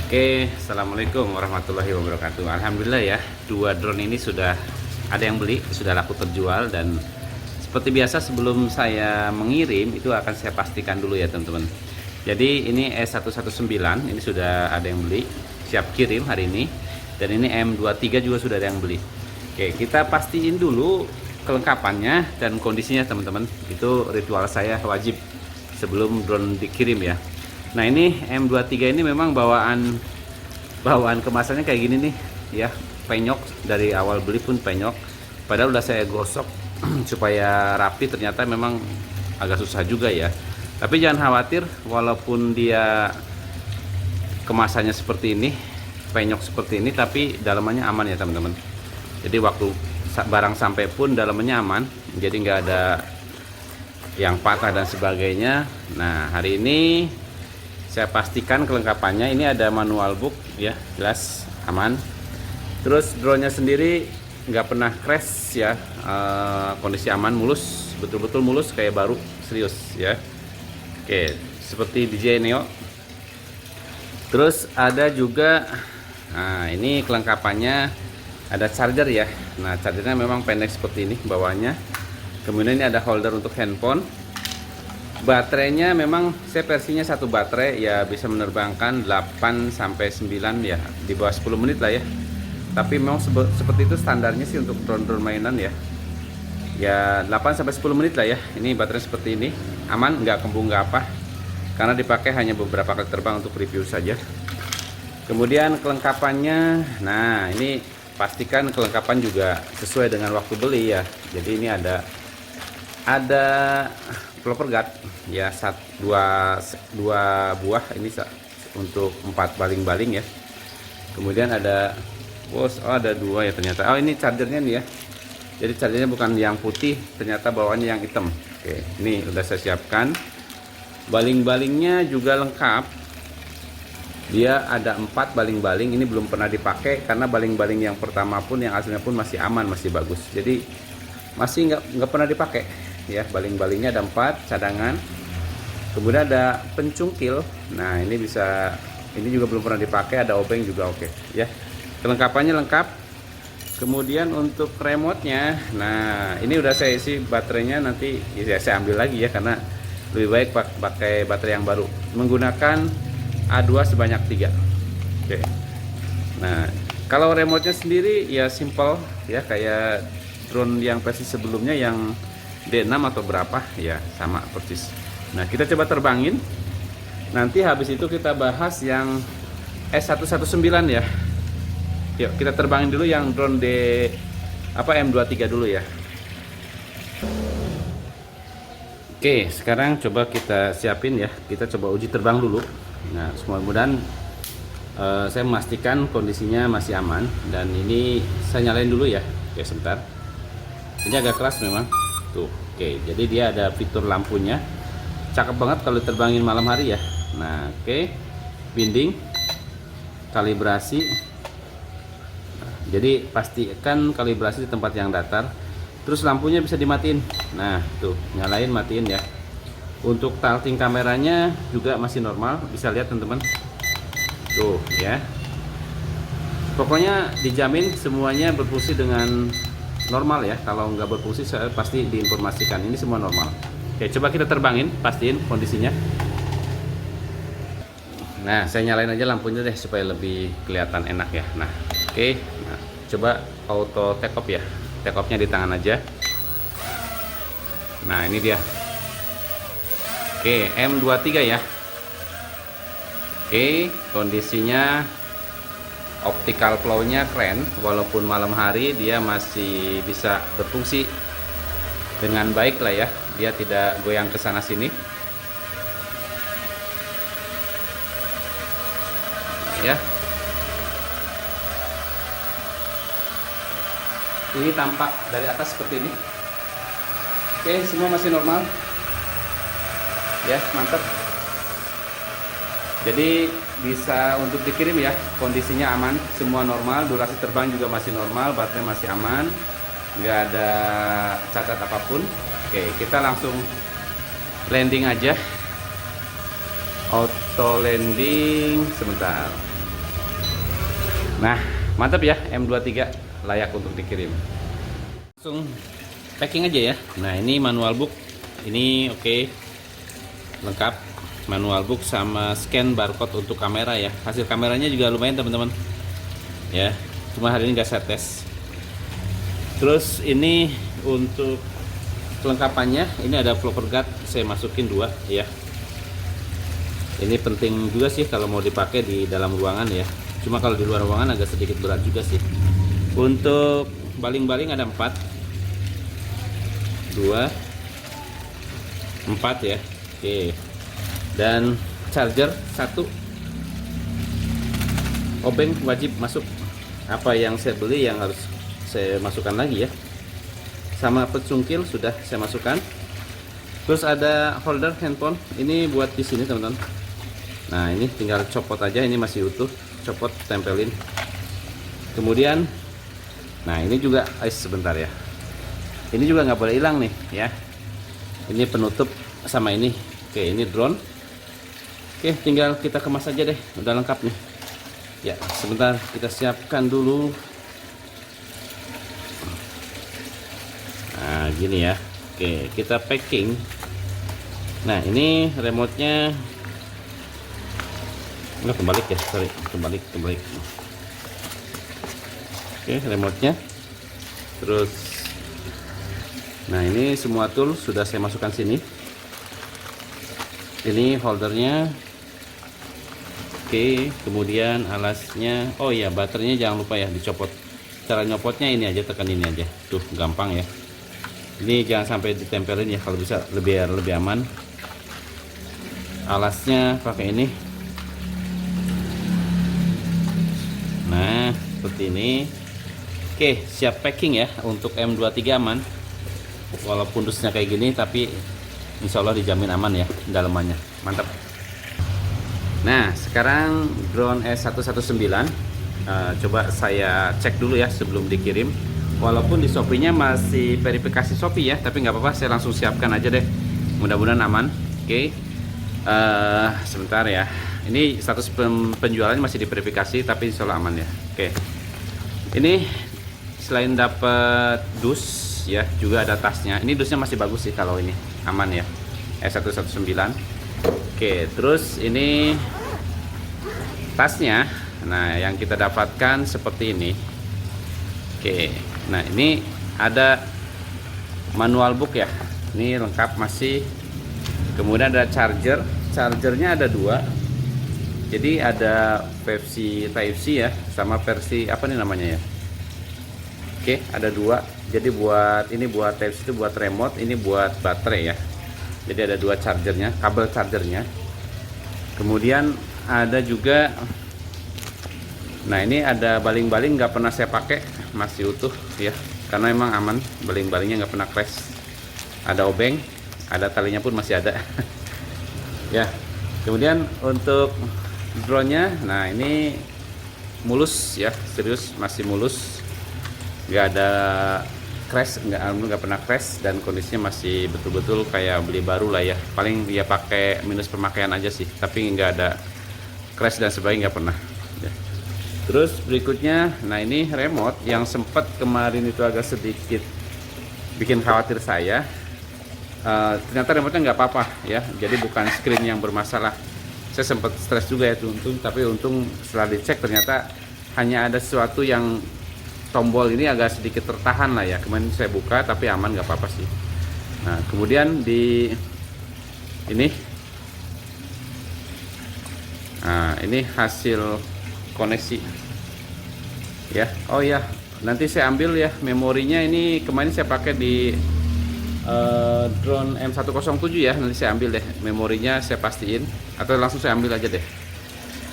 Oke, assalamualaikum warahmatullahi wabarakatuh. Alhamdulillah ya, dua drone ini sudah ada yang beli, sudah laku terjual. Dan seperti biasa sebelum saya mengirim itu akan saya pastikan dulu ya teman-teman. Jadi ini S119 ini sudah ada yang beli, siap kirim hari ini. Dan ini M23 juga sudah ada yang beli. Oke, kita pastiin dulu kelengkapannya dan kondisinya teman-teman. Itu ritual saya wajib sebelum drone dikirim ya. Nah ini M23 ini memang bawaan kemasannya kayak gini nih ya, penyok. Dari awal beli pun penyok, padahal udah saya gosok supaya rapi, ternyata memang agak susah juga ya. Tapi jangan khawatir, walaupun dia kemasannya seperti ini, penyok seperti ini, tapi dalamannya aman ya teman-teman. Jadi waktu barang sampai pun dalamannya aman, jadi nggak ada yang patah dan sebagainya. Nah hari ini saya pastikan kelengkapannya. Ini ada manual book ya, jelas aman. Terus drone-nya sendiri nggak pernah crash ya, kondisi aman, mulus, betul-betul mulus kayak baru, serius ya. Oke, seperti DJI Neo. Terus ada juga, nah ini kelengkapannya, ada charger ya. Nah chargernya memang pendek seperti ini bawahnya. Kemudian ini ada holder untuk handphone. Baterainya memang saya versinya satu baterai ya, bisa menerbangkan 8 sampai 9 ya, di bawah 10 menit lah ya. Tapi memang seperti itu standarnya sih untuk drone-drone mainan ya. Ya 8 sampai 10 menit lah ya. Ini baterai seperti ini, aman, nggak kembung nggak apa. Karena dipakai hanya beberapa kali terbang untuk review saja. Kemudian kelengkapannya, nah ini pastikan kelengkapan juga sesuai dengan waktu beli ya. Jadi ini ada flopper guard ya, dua buah ini untuk 4 baling-baling ya. Kemudian ada ada 2 ya ternyata. Oh ini chargernya nih ya. Jadi chargernya bukan yang putih, ternyata bawaannya yang hitam. Oke, ini udah saya siapkan. Baling-balingnya juga lengkap. Dia ada 4 baling-baling. Ini belum pernah dipakai karena baling-baling yang pertama pun, yang aslinya pun masih aman, masih bagus. Jadi masih nggak pernah dipakai ya. Baling-balingnya ada 4 cadangan. Kemudian ada pencungkil. Nah ini ini juga belum pernah dipakai. Ada obeng juga, oke ya. Kelengkapannya lengkap. Kemudian untuk remote-nya, nah ini udah saya isi baterainya, nanti ya saya ambil lagi ya, karena lebih baik pakai baterai yang baru. Menggunakan A2 sebanyak 3. Oke. Nah kalau remote-nya sendiri ya simple ya, kayak drone yang versi sebelumnya yang D6 atau berapa ya, sama persis. Nah kita coba terbangin, nanti habis itu kita bahas yang S119 ya. Yuk kita terbangin dulu yang drone M23 dulu ya. Oke, sekarang coba kita siapin ya, kita coba uji terbang dulu. Nah mudah-mudahan saya memastikan kondisinya masih aman. Dan ini saya nyalain dulu ya. Oke sebentar, ini agak keras memang tuh. Oke, jadi dia ada fitur lampunya, cakep banget kalau terbangin malam hari ya. Nah oke, binding, kalibrasi. Jadi pastikan kalibrasi di tempat yang datar. Terus lampunya bisa dimatiin. Nah tuh, nyalain, matiin ya. Untuk tilting kameranya juga masih normal, bisa lihat teman-teman tuh ya. Pokoknya dijamin semuanya berfungsi dengan normal ya. Kalau nggak berfungsi saya pasti diinformasikan. Ini semua normal. Oke, coba kita terbangin, pastiin kondisinya. Nah saya nyalain aja lampunya deh supaya lebih kelihatan enak ya. Nah oke, nah, coba auto take off ya. Take off-nya di tangan aja. Nah ini dia. Oke, M23 ya. Oke, kondisinya optical flow-nya keren. Walaupun malam hari dia masih bisa berfungsi dengan baik lah ya. Dia tidak goyang ke sana sini. Ya. Ini tampak dari atas seperti ini. Oke, semua masih normal. Ya, mantap. Jadi bisa untuk dikirim ya, kondisinya aman, semua normal, durasi terbang juga masih normal, baterai masih aman, nggak ada cacat apapun. Oke, kita langsung landing aja. Auto landing sebentar. Nah, mantap ya, M23 layak untuk dikirim. Langsung packing aja ya. Nah, ini manual book. Ini oke. Lengkap. Manual book sama scan barcode untuk kamera ya. Hasil kameranya juga lumayan teman-teman. Ya, cuma hari ini nggak saya tes. Terus ini untuk kelengkapannya, ini ada flopper guard, saya masukin 2 ya. Ini penting juga sih kalau mau dipakai di dalam ruangan ya. Cuma kalau di luar ruangan agak sedikit berat juga sih. Untuk baling-baling ada 4, 2, 4 ya. Oke. Dan charger 1. Obeng wajib masuk. Apa yang saya beli yang harus saya masukkan lagi ya. Sama pecungkil sudah saya masukkan. Terus ada holder handphone. Ini buat di sini teman-teman. Nah, ini tinggal copot aja, ini masih utuh. Copot, tempelin. Kemudian, nah ini juga, sebentar ya. Ini juga nggak boleh hilang nih ya. Ini penutup sama ini. Oke, ini drone. Oke, tinggal kita kemas aja deh. Udah lengkap nih. Ya, sebentar kita siapkan dulu. Nah, gini ya. Oke, kita packing. Nah, ini remote-nya enggak kebalik ya, sorry, kebalik. Oke, remote-nya. Terus, nah ini semua tool sudah saya masukkan sini. Ini holdernya. Oke, kemudian alasnya. Oh iya, baterainya jangan lupa ya dicopot. Cara nyopotnya ini aja, tekan ini aja. Tuh, gampang ya. Ini jangan sampai ditempelin ya, kalau bisa lebih aman. Alasnya pakai ini. Nah, seperti ini. Oke, siap packing ya untuk M23 aman. Walaupun dusnya kayak gini, tapi insya Allah dijamin aman ya dalamannya. Mantap. Nah, sekarang drone S119 coba saya cek dulu ya sebelum dikirim. Walaupun di Shopee-nya masih verifikasi Shopee ya, tapi nggak apa-apa, saya langsung siapkan aja deh. Mudah-mudahan aman. Oke. Sebentar ya. Ini status penjualannya masih diverifikasi, tapi insya Allah aman ya. Oke. Ini selain dapat dus ya, juga ada tasnya. Ini dusnya masih bagus sih kalau ini aman ya. S119. Oke, terus ini tasnya. Nah, yang kita dapatkan seperti ini. Oke. Nah, ini ada manual book ya. Ini lengkap masih. Kemudian ada charger. Chargernya ada 2. Jadi ada versi Type-C ya, sama versi apa nih namanya ya. Oke, ada 2. Jadi buat ini buat Type-C itu buat remote, ini buat baterai ya. Jadi ada 2 chargernya, kabel chargernya. Kemudian ada juga, nah ini ada baling-baling nggak pernah saya pakai, masih utuh ya, karena emang aman, baling-balingnya nggak pernah crash. Ada obeng, ada talinya pun masih ada. Ya. Kemudian untuk drone-nya, nah ini mulus ya, serius masih mulus, nggak ada crash, nggak pernah crash, dan kondisinya masih betul-betul kayak beli baru lah ya. Paling dia pakai minus pemakaian aja sih, tapi nggak ada crash dan sebagainya, nggak pernah ya. Terus berikutnya, nah ini remote yang sempat kemarin itu agak sedikit bikin khawatir saya. Ternyata remote-nya nggak apa-apa ya, jadi bukan screen yang bermasalah. Saya sempat stres juga ya, tapi untung setelah dicek ternyata hanya ada sesuatu yang tombol ini agak sedikit tertahan lah ya. Kemarin saya buka tapi aman, nggak apa-apa sih. Nah, kemudian di ini, nah ini hasil koneksi ya. Oh ya, nanti saya ambil ya memorinya. Ini kemarin saya pakai di drone M107 ya, nanti saya ambil deh memorinya, saya pastiin, atau langsung saya ambil aja deh.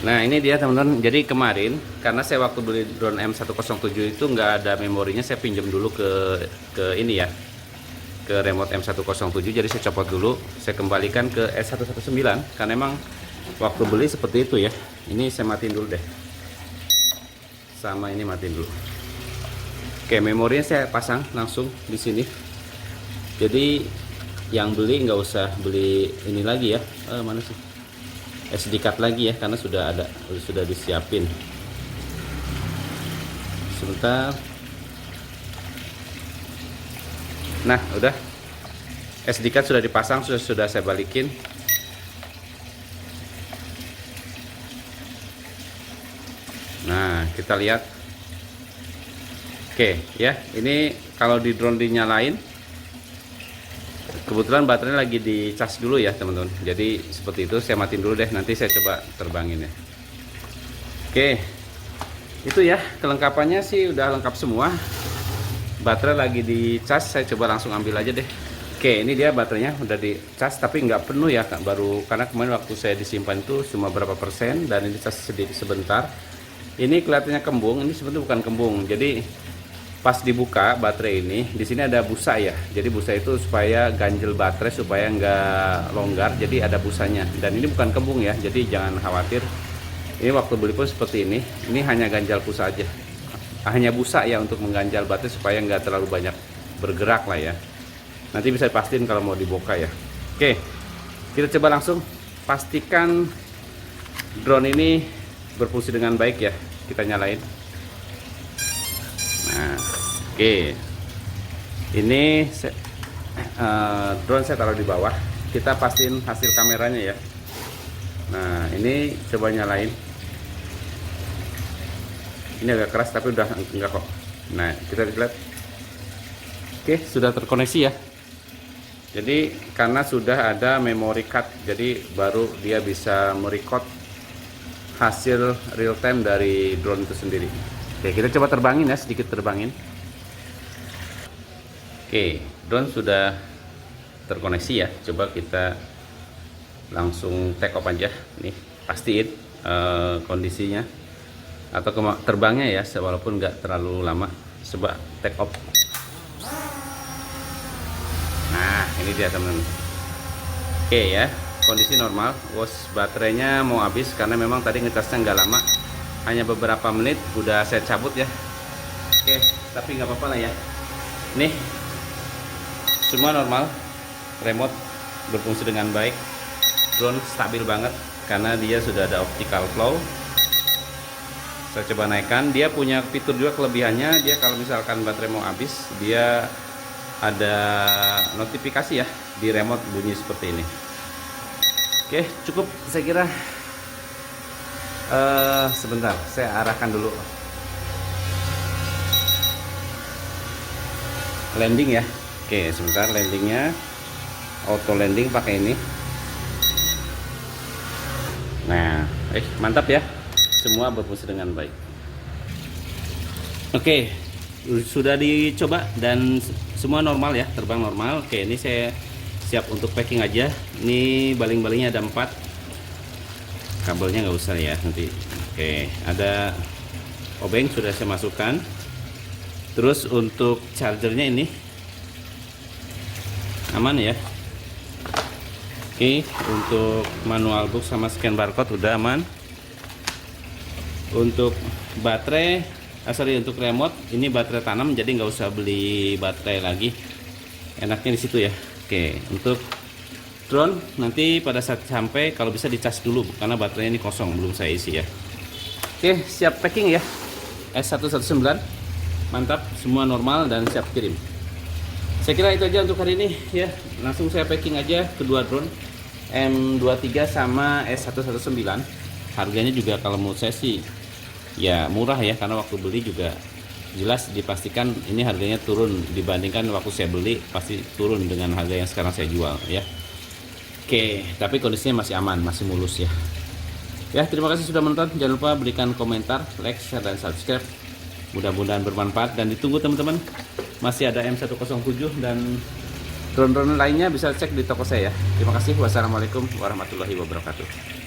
Nah, ini dia teman-teman. Jadi kemarin karena saya waktu beli drone M107 itu nggak ada memorinya, saya pinjam dulu ke ini ya, ke remote M107. Jadi saya copot dulu, saya kembalikan ke S119 karena emang waktu beli seperti itu ya. Ini saya matiin dulu deh, sama ini matiin dulu. Oke, memorinya saya pasang langsung di sini. Jadi yang beli nggak usah beli ini lagi ya, mana sih SD card lagi ya, karena sudah ada, sudah disiapin. sebentar. Nah, udah. SD card sudah dipasang, sudah saya balikin. Nah, kita lihat. Oke, ya. Ini kalau di drone dinyalain, kebetulan baterainya lagi dicas dulu ya, teman-teman. Jadi seperti itu, saya matiin dulu deh. Nanti saya coba terbangin ya. Oke. Itu ya, kelengkapannya sih udah lengkap semua. Baterai lagi dicas, saya coba langsung ambil aja deh. Oke, ini dia baterainya udah dicas tapi nggak penuh ya, baru karena kemarin waktu saya disimpan itu cuma berapa persen dan ini cas sedikit sebentar. Ini kelihatannya kembung, ini sebenarnya bukan kembung. Jadi pas dibuka baterai ini, di sini ada busa ya. Jadi busa itu supaya ganjel baterai supaya nggak longgar. Jadi ada busanya. Dan ini bukan kembung ya. Jadi jangan khawatir. Ini waktu beli pun seperti ini. Ini hanya ganjal busa aja. Hanya busa ya untuk mengganjal baterai supaya nggak terlalu banyak bergerak lah ya. Nanti bisa dipastiin kalau mau dibuka ya. Oke, kita coba langsung pastikan drone ini berfungsi dengan baik ya. Kita nyalain. Nah, oke. Ini drone saya taruh di bawah. Kita pastiin hasil kameranya ya. Nah, ini coba nyalain. Ini agak keras tapi udah enggak kok. Nah, kita lihat. Oke, sudah terkoneksi ya. Jadi karena sudah ada memory card, jadi baru dia bisa merecord hasil real time dari drone itu sendiri. Oke, kita coba terbangin ya, sedikit terbangin. Oke, drone sudah terkoneksi ya. Coba kita langsung take off aja. Nih, pastiin kondisinya atau terbangnya ya, walaupun nggak terlalu lama. Coba take off. Nah, ini dia teman-teman. Oke ya, kondisi normal. Baterainya mau habis karena memang tadi ngecasnya nggak lama, hanya beberapa menit. Udah saya cabut ya. Oke, tapi nggak apa-apa lah ya. Nih, semua normal. Remote berfungsi dengan baik. Drone stabil banget karena dia sudah ada optical flow. Saya coba naikkan. Dia punya fitur juga, kelebihannya dia kalau misalkan baterai mau habis, dia ada notifikasi ya di remote bunyi seperti ini. Oke, cukup saya kira. Sebentar, saya arahkan dulu. Landing ya. Oke, sebentar, landingnya auto landing pakai ini. Nah, mantap ya. Semua berfungsi dengan baik. Oke, sudah dicoba dan semua normal ya, terbang normal. Oke, ini saya siap untuk packing aja. Ini baling-balingnya ada 4. Kabelnya nggak usah ya nanti. Oke, ada obeng sudah saya masukkan. Terus untuk chargernya ini aman ya. Oke, untuk manual book sama scan barcode udah aman. Untuk baterai, untuk remote ini baterai tanam, jadi nggak usah beli baterai lagi. Enaknya di situ ya. Oke, untuk drone nanti pada saat sampai kalau bisa dicas dulu karena baterainya ini kosong, belum saya isi ya. Oke, siap packing ya. S119 mantap, semua normal dan siap kirim. Saya kira itu aja untuk hari ini ya. Langsung saya packing aja kedua drone M23 sama S119. Harganya juga kalau menurut saya sih ya murah ya, karena waktu beli juga jelas dipastikan ini harganya turun dibandingkan waktu saya beli, pasti turun dengan harga yang sekarang saya jual ya. Oke, tapi kondisinya masih aman, masih mulus ya. Ya, terima kasih sudah menonton. Jangan lupa berikan komentar, like, share, dan subscribe. Mudah-mudahan bermanfaat dan ditunggu teman-teman. Masih ada M107 dan drone-drone lainnya bisa cek di toko saya ya. Terima kasih. Wassalamualaikum warahmatullahi wabarakatuh.